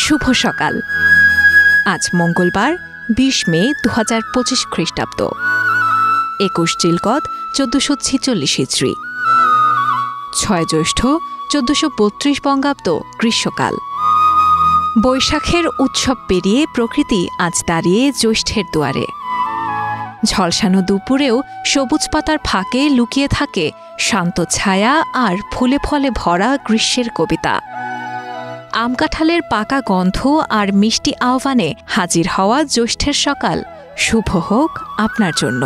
শুভ সকাল। আজ মঙ্গলবার ২০ মে ২০২৫ খ্রিস্টাব্দ, ২১ চিলকত ১৪৪৬ হিজরি, ৬ জ্যৈষ্ঠ ১৪৩২ বঙ্গাব্দ গ্রীষ্মকাল। বৈশাখের উৎসব পেরিয়ে প্রকৃতি আজ দাঁড়িয়ে জ্যৈষ্ঠের দুয়ারে। ঝলসানো দুপুরেও সবুজ পাতার ফাঁকে লুকিয়ে থাকে শান্ত ছায়া আর ফুলে ফলে ভরা গ্রীষ্মের কবিতা। আম কাঁঠালের পাকা গন্ধ আর মিষ্টি আহ্বানে হাজির হওয়া জ্যৈষ্ঠের সকাল শুভ হোক আপনার জন্য।